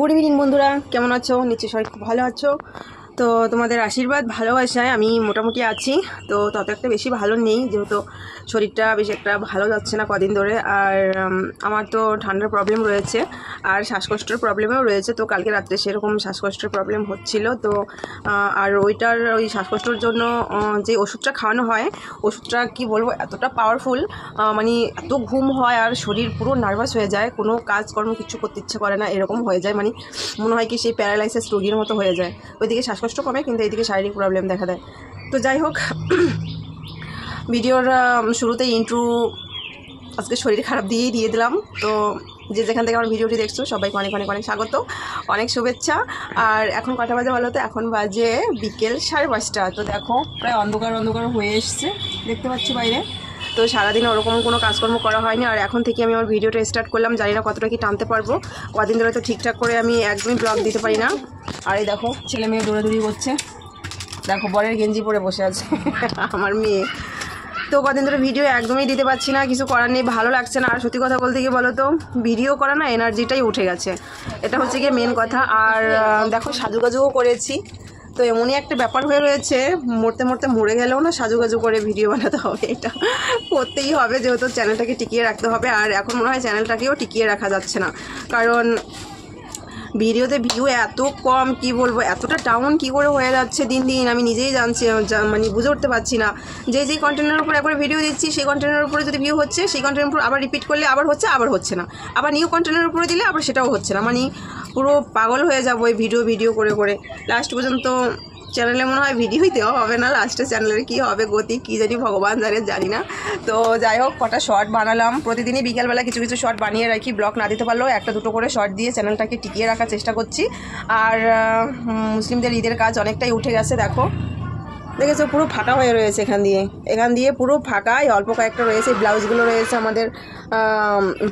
Good evening বন্ধুরা, কেমন আছো? নিশ্চয়ই সবাই খুব ভালো আছো। তো তোমাদের আশীর্বাদ ভালোবাসায় আমি মোটামুটি আছি। তো তত একটা বেশি ভালো নেই, যেহেতু শরীরটা বেশি একটা ভালো যাচ্ছে না কদিন ধরে। আর আমার তো ঠান্ডার প্রবলেম রয়েছে আর শ্বাসকষ্টের প্রবলেমও রয়েছে। তো কালকে রাত্রে সেরকম শ্বাসকষ্টের প্রবলেম হচ্ছিল। তো আর ওই শ্বাসকষ্টের জন্য যে ওষুধটা খাওয়ানো হয়, ওষুধটা কি বলবো, এতটা পাওয়ারফুল, মানে এত ঘুম হয় আর শরীর পুরো নার্ভাস হয়ে যায়, কোনো কাজকর্ম কিছু করতে ইচ্ছে করে না, এরকম হয়ে যায়। মানে মনে হয় কি সেই প্যারালাইসিস রোগীর মতো হয়ে যায়। ওইদিকে শ্বাসকষ্ট কমে কিন্তু এইদিকে শারীরিক প্রবলেম দেখা দেয়। তো যাই হোক, ভিডিওর শুরুতে ইন্ট্রো আজকে শরীর খারাপ দিয়েই দিয়ে দিলাম। তো যে যেখান থেকে আমার ভিডিওটি দেখছো সবাইকে অনেক অনেক অনেক স্বাগত, অনেক শুভেচ্ছা। আর এখন কটা বাজে বলো তো? এখন বাজে বিকেল 5:30। তো দেখো প্রায় অন্ধকার অন্ধকার হয়ে এসছে, দেখতে পাচ্ছি বাইরে। তো সারাদিন ওরকম কোনো কাজকর্ম করা হয়নি, আর এখন থেকে আমি আমার ভিডিওটা স্টার্ট করলাম। জানি না কতটা কি টানতে পারবো, কদিন ধরে তো ঠিকঠাক করে আমি একদমই ব্লগ দিতে পারি না। আর এই দেখো ছেলে মেয়ে দৌড়াদৌড়ি করছে, দেখো বরের গেঞ্জি পরে বসে আছে আমার মেয়ে। তো কদিন ধরে ভিডিও একদমই দিতে পারছি না, কিছু করার নেই, ভালো লাগছে না। আর সত্যি কথা বলতে গিয়ে বলো তো, ভিডিও করা না এনার্জিটাই উঠে গেছে, এটা হচ্ছে গিয়ে মেন কথা। আর দেখো সাজুগাজুও করেছি, তো এমনই একটা ব্যাপার হয়ে রয়েছে, মরতে মরতে মরে গেলেও না সাজুগাজু করে ভিডিও বানাতে হবে, এটা করতেই হবে, যেহেতু চ্যানেলটাকে টিকিয়ে রাখতে হবে। আর এখন মনে হয় চ্যানেলটাকেও টিকিয়ে রাখা যাচ্ছে না, কারণ ভিডিওতে ভিউ এত কম, কি বলবো, এতটা ডাউন কি করে হয়ে যাচ্ছে দিন দিন আমি নিজেই জানছি, মানে বুঝে উঠতে পারছি না। যেই কন্টেন্টের উপর একবার ভিডিও দিচ্ছি, সেই কন্টেন্টের উপরে যদি ভিউ হচ্ছে, সেই কন্টেন্টের উপর আবার রিপিট করলে আবার হচ্ছে, আবার হচ্ছে না, আবার নিউ কন্টেন্টের উপরে দিলে আবার সেটাও হচ্ছে না। মানে পুরো পাগল হয়ে যাবো এই ভিডিও করে করে। লাস্ট পর্যন্ত চ্যানেলে মনে হয় ভিডিওই দেওয়া হবে না, লাস্টে চ্যানেলের কী হবে গতি কী জানি, ভগবান জানি না। তো যাই হোক, কটা শর্ট বানালাম, প্রতিদিনই বিকালবেলা কিছু কিছু শর্ট বানিয়ে রাখি, ব্লগ না দিতে পারলেও একটা দুটো করে শর্ট দিয়ে চ্যানেলটাকে টিকিয়ে রাখার চেষ্টা করছি। আর মুসলিমদের ঈদের কাজ অনেকটাই উঠে গেছে, দেখেছো পুরো ফাঁকা হয়ে রয়েছে, এখান দিয়ে পুরো ফাঁকাই, অল্প কয়েকটা রয়েছে। ব্লাউজগুলো রয়েছে আমাদের,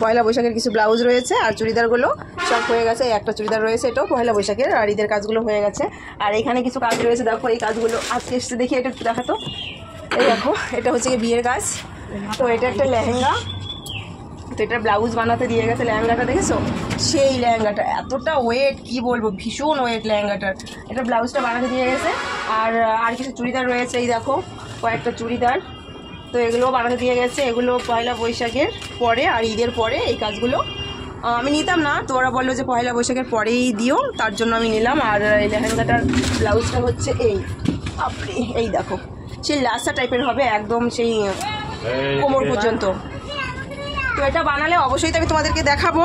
পয়লা বৈশাখের কিছু ব্লাউজ রয়েছে, আর চুড়িদারগুলো সব হয়ে গেছে। একটা চুড়িদার রয়েছে, এটাও পয়লা বৈশাখের, আর ঈদের কাজগুলো হয়ে গেছে। আর এখানে কিছু কাজ রয়েছে, দেখো এই কাজগুলো আজকে এসে দেখি, এটা একটু দেখাতো। এই দেখো, এটা হচ্ছে কি বিয়ের কাজ। তো এটা একটা লেহেঙ্গা, তো এটা ব্লাউজ বানাতে দিয়ে গেছে। লেহেঙ্গাটা দেখেছো, সেই লেহেঙ্গাটা এতটা ওয়েট, কি বলবো, ভীষণ ওয়েট লেহেঙ্গাটার। এটা ব্লাউজটা বানাতে দিয়ে গেছে। আর কিছু চুড়িদার রয়েছে, এই দেখো কয়েকটা চুড়িদার, তো এগুলোও বানাতে দিয়ে গেছে। এগুলো পয়লা বৈশাখের পরে আর ঈদের পরে এই কাজগুলো আমি নিতাম না, তো ওরা বললো যে পয়লা বৈশাখের পরেই দিও, তার জন্য আমি নিলাম। আর এই লেহেঙ্গাটার ব্লাউজটা হচ্ছে এই দেখো, সেই লাসা টাইপের হবে, একদম সেই কোমর পর্যন্ত। তো এটা বানালে অবশ্যই তো আমি তোমাদেরকে দেখাবো,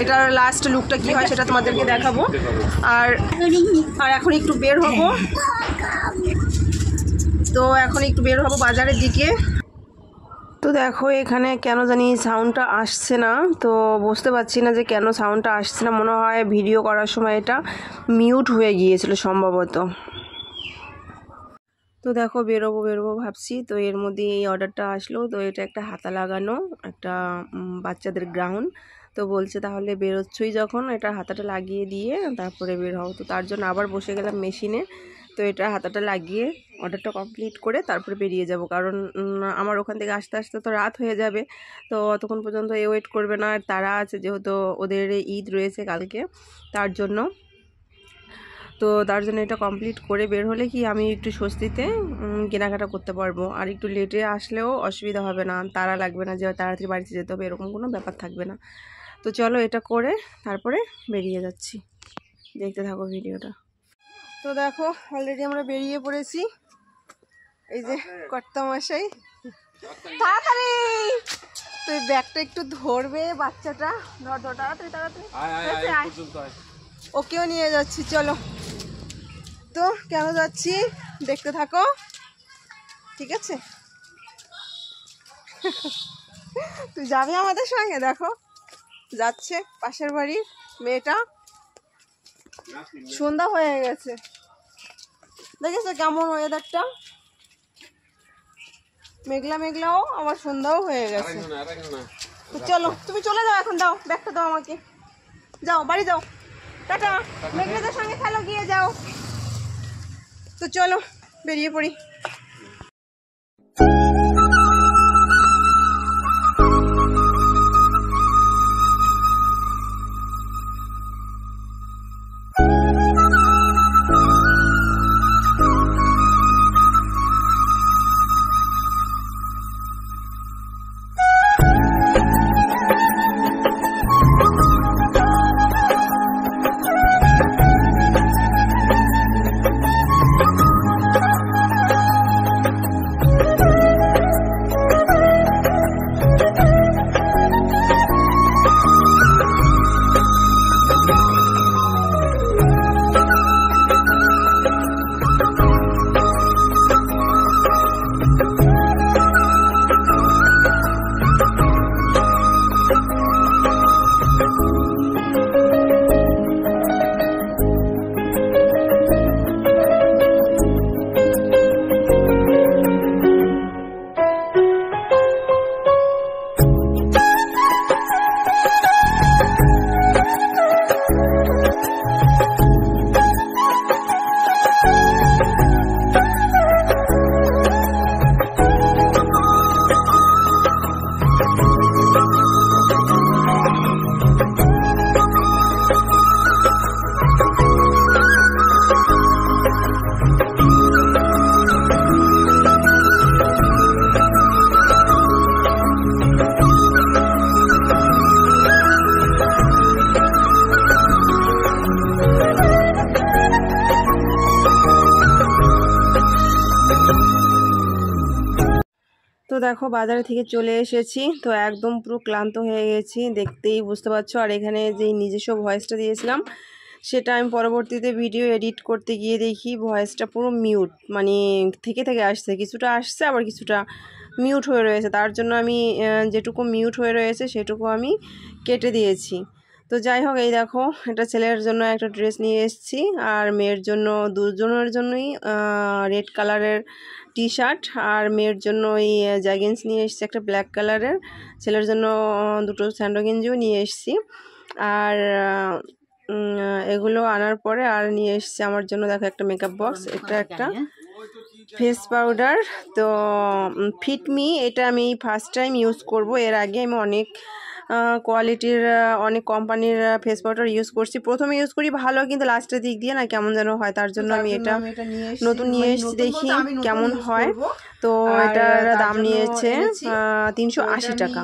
এটার লাস্ট লুকটা কি হয় সেটা তোমাদেরকে দেখাবো। আর এখন একটু বের হবো, তো এখন একটু বের হবো বাজারের দিকে। তো দেখো এখানে কেন জানি সাউন্ডটা আসছে না, তো বুঝতে পারছি না যে কেন সাউন্ডটা আসছে না। মনে হয় ভিডিও করার সময় এটা মিউট হয়ে গিয়েছিল সম্ভবত। তো দেখো বেরোবো ভাবছি, তো এর মধ্যে এই অর্ডারটা আসলো। তো এটা একটা হাতা লাগানো একটা বাচ্চাদের গ্রাউন্ড। তো বলছে তাহলে বেরোচ্ছই যখন, এটা হাতাটা লাগিয়ে দিয়ে তারপরে বের হও। তো তার জন্য আবার বসে গেলাম মেশিনে। তো এটা হাতাটা লাগিয়ে অর্ডারটা কমপ্লিট করে তারপরে বেরিয়ে যাব, কারণ আমার ওখান থেকে আসতে আসতে তো রাত হয়ে যাবে। তো অতক্ষণ পর্যন্ত ওয়েট করবে না, আর তারা আছে যেহেতু ওদের ঈদ রয়েছে কালকে, তার জন্য এটা কমপ্লিট করে বের হলে কি আমি একটু স্বস্তিতে কেনাকাটা করতে পারবো। আর একটু লেটে আসলেও অসুবিধা হবে না, তাড়া লাগবে না যে তাড়াতাড়ি বাড়িতে যেতে হবে, এরকম কোনো ব্যাপার থাকবে না। তো চলো এটা করে তারপরে বেরিয়ে যাচ্ছি, দেখতে থাকো ভিডিওটা। তো দেখো অলরেডি আমরা বেরিয়ে পড়েছি, এই যে কর্তামশাই, তাড়াতাড়ি তো এই ব্যাগটা একটু ধরবে বাচ্চাটা, ধর তাড়াতাড়ি ওকেও নিয়ে যাচ্ছি, চলো। তো কেন যাচ্ছি দেখতে থাকো, ঠিক আছে? তুই যাবি আমাদের সঙ্গে? দেখো যাচ্ছে পাশের বাড়ির মেয়েটা, সন্ধ্যা হয়ে গেছে, দেখেছো কেমন ওয়েদারটা, মেঘলাও আবার সন্ধ্যাও হয়ে গেছে। তো চলো তুমি চলে যাও এখন, দাও ব্যাগটা, দাও আমাকে, যাও বাড়ি যাও, টাটা, মেঘলাদের সঙ্গে খেলো গিয়ে, যাও। তো চলো বেরিয়ে পড়ি। দেখো বাজার থেকে চলে এসেছি, তো একদম পুরো ক্লান্ত হয়ে গেছি, দেখতেই বুঝতে পারছো। আর এখানে যেই নিজস্ব ভয়েসটা দিয়েছিলাম সেটা আমি পরবর্তীতে ভিডিও এডিট করতে গিয়ে দেখি ভয়েসটা পুরো মিউট, মানে থেকে আসছে, কিছুটা আসছে আবার কিছুটা মিউট হয়ে রয়েছে। তার জন্য আমি যেটুকু মিউট হয়ে রয়েছে সেটুকু আমি কেটে দিয়েছি। তো যাই হোক, এই দেখো এটা ছেলের জন্য একটা ড্রেস নিয়ে এসেছি আর মেয়ের জন্য, দুজনের জন্যই রেড কালারের টি শার্ট, আর মেয়ের জন্য ওই জ্যাগিন্স নিয়ে এসেছি একটা ব্ল্যাক কালারের, ছেলের জন্য দুটো স্যান্ডো গেঞ্জিও নিয়ে এসেছি। আর এগুলো আনার পরে আর নিয়ে এসেছি আমার জন্য দেখো একটা মেকআপ বক্স, এটা একটা ফেস পাউডার। তো ফিটমি, এটা আমি ফার্স্ট টাইম ইউজ করব। এর আগে আমি অনেক কোয়ালিটির অনেক কোম্পানির ফেস পাউডার ইউজ করছি, প্রথমে ইউজ করি ভালো, কিন্তু লাস্টের দিক দিয়ে না কেমন যেন হয়। তার জন্য আমি এটা নতুন নিয়ে এসেছি, দেখি কেমন হয়। তো এটার দাম নিয়েছে 380 টাকা।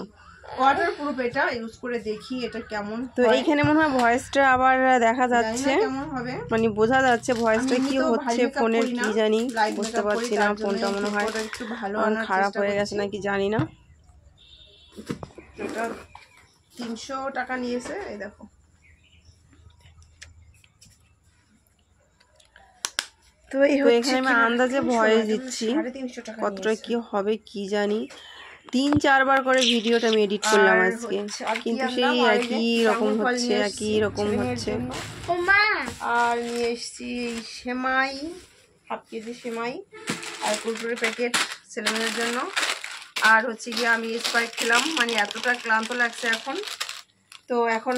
ওয়াটারপ্রুফ, এটা ইউজ করে দেখি এটা কেমন। তো এইখানে মনে হয় ভয়েসটা আবার দেখা যাচ্ছে, মানে বোঝা যাচ্ছে ভয়েসটা কি হচ্ছে ফোনের, কি জানি বুঝতে পারছি না। ফোনটা মনে হয় খারাপ হয়ে গেছে নাকি জানি না। এটা 300 টাকা নিয়েছে, এই দেখো। তো এখানে আমি আন্দাজে ভয়েস দিচ্ছি, কতটা কি হবে কি জানি। 3-4 বার করে ভিডিওটা আমি এডিট করলাম আজকে, কিন্তু সেই একই রকম হচ্ছে। আর নিয়ে এসছি সেমাই, 1/2 কেজি সেমাই, আর কুরকুরে প্যাকেট ছেলেমেয়ের জন্য। আর হচ্ছে গিয়ে আমি স্প্রাইট খেলাম, মানে এতটা ক্লান্ত লাগছে এখন। তো এখন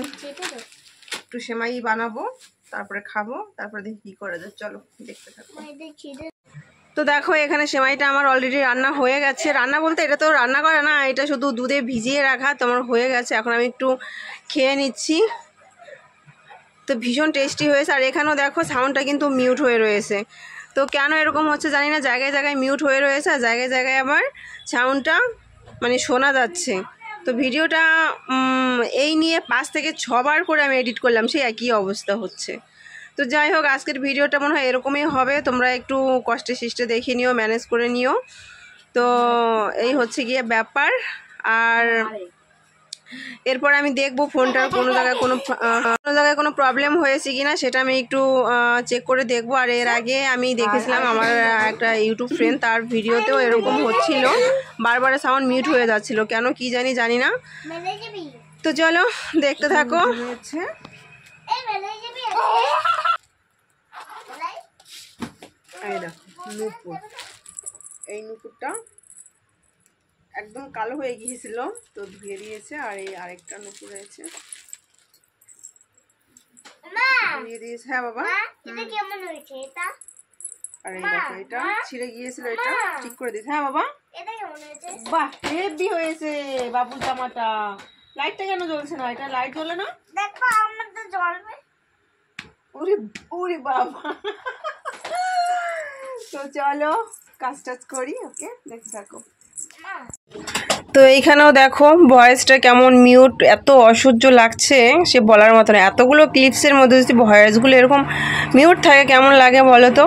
একটু সেমাই বানাবো, তারপরে খাবো, তারপরে দেখি কি করা যায়। চলো দেখতে থাকো। তো দেখো এখানে সেমাইটা আমার অলরেডি রান্না হয়ে গেছে। রান্না বলতে এটা তো রান্না করে না, এটা শুধু দুধে ভিজিয়ে রাখা, তোমার হয়ে গেছে। এখন আমি একটু খেয়ে নিচ্ছি। তো ভীষণ টেস্টি হয়েছে। আর এখানেও দেখো সাউন্ডটা কিন্তু মিউট হয়ে রয়েছে। তো কেন এরকম হচ্ছে জানি না, জায়গায় জায়গায় মিউট হয়ে রয়েছে আর জায়গায় জায়গায় আবার সাউন্ডটা মানে শোনা যাচ্ছে। তো ভিডিওটা এই নিয়ে 5 থেকে 6 বার করে আমি এডিট করলাম, সেই একই অবস্থা হচ্ছে। তো যাই হোক, আজকের ভিডিওটা মনে হয় এরকমই হবে, তোমরা একটু কষ্টে শিষ্টে দেখে নিও, ম্যানেজ করে নিও। তো এই হচ্ছে গিয়ে ব্যাপার। আর এরপর আমি দেখবো ফোনটার কোনো জায়গায় কোনো প্রবলেম হয়েছে কিনা, সেটা আমি একটু চেক করে দেখবো। আর এর আগে আমি দেখেছিলাম আমার একটা ইউটিউব ফ্রেন্ড, তার ভিডিওতেও এরকম হচ্ছিল, বারবার সাউন্ড মিউট হয়ে যাচ্ছিল, কেন কি জানি না। তো চলো দেখতে থাকো। এই নুপুরটা একদম কালো হয়ে গিয়েছিল, তো ধুয়ে দিয়েছে। আর এই আরেকটা নুপুর রয়েছে, ধুয়ে দিয়েছে। হ্যাঁ বাবা, এটা কেমন হয়েছে এটা? আর এই দেখো এটা ছিঁড়ে গিয়েছিল, এটা ঠিক করে দিয়েছে। হ্যাঁ বাবা, এটা কেমন হয়েছে? বাহ, হেভি হয়েছে বাবুর জামাটা। লাইটটা কেন জ্বলছে না? এটা লাইট জ্বলে না, দেখো আমার তো জ্বলবে। ওরে ওরে বাবা। তো চলো কাজ টাজ করি, ওকে দেখতে থাকো। তো এইখানেও দেখো ভয়েসটা কেমন মিউট, এত অসহ্য লাগছে সে বলার মতো না। এতগুলো ক্লিপসের মধ্যে যদি ভয়েসগুলো এরকম মিউট থাকে কেমন লাগে বলো তো।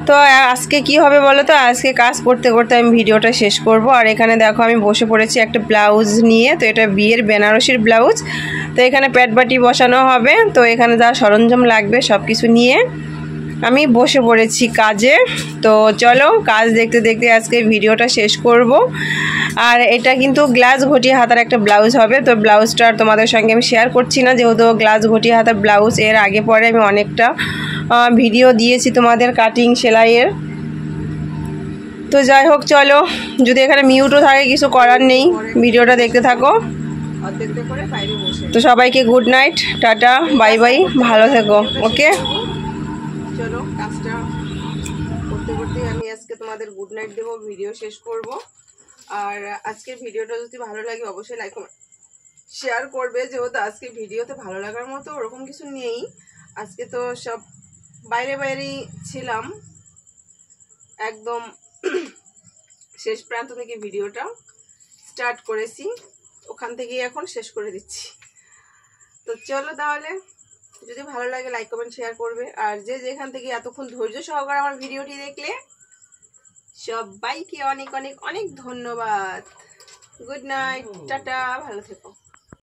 তো আজকে কি হবে বলো তো, আজকে কাজ করতে করতে আমি ভিডিওটা শেষ করব। আর এখানে দেখো আমি বসে পড়েছি একটা ব্লাউজ নিয়ে। তো এটা বিয়ের বেনারসির ব্লাউজ। তো এখানে প্যাড বাটি বসানো হবে, তো এখানে যা সরঞ্জাম লাগবে সব কিছু নিয়ে আমি বসে পড়েছি কাজে। তো চলো কাজ দেখতে দেখতে আজকে ভিডিওটা শেষ করব। আর এটা কিন্তু গ্লাস ঘটিয়া হাতার একটা ব্লাউজ হবে। তো ব্লাউজটা তোমাদের সঙ্গে আমি শেয়ার করছি না, যেহেতু গ্লাস ঘটিয়া হাতার ব্লাউজ এর আগে পরে আমি অনেকটা ভিডিও দিয়েছি তোমাদের কাটিং সেলাইয়ের। তো যাই হোক চলো, যদি এখানে মিউটও থাকে কিছু করার নেই, ভিডিওটা দেখতে থাকো। তো সবাইকে good night, tata, bye bye, ভালো থেকো, ওকে। চলো কাজটা করতে করতে আমি আজকে তোমাদের গুড নাইট দেবো, ভিডিও শেষ করব। আর আজকের ভিডিওটা যদি ভালো লাগে অবশ্যই লাইক শেয়ার করবে, যেহেতু আজকে ভিডিওতে ভালো লাগার মতো ওরকম কিছু নেই। আজকে তো সব বাইরেই ছিলাম, একদম শেষ প্রান্ত থেকে ভিডিওটা স্টার্ট করেছি, ওখান থেকেই এখন শেষ করে দিচ্ছি। তো চলো তাহলে, যদি ভালো লাগে লাইক কমেন্ট শেয়ার করবে। আর যে যেখান থেকে এতক্ষণ ধৈর্য সহকারে আমার ভিডিওটি দেখলে সবাইকে অনেক অনেক অনেক ধন্যবাদ। গুড নাইট, টাটা, ভালো থেকো।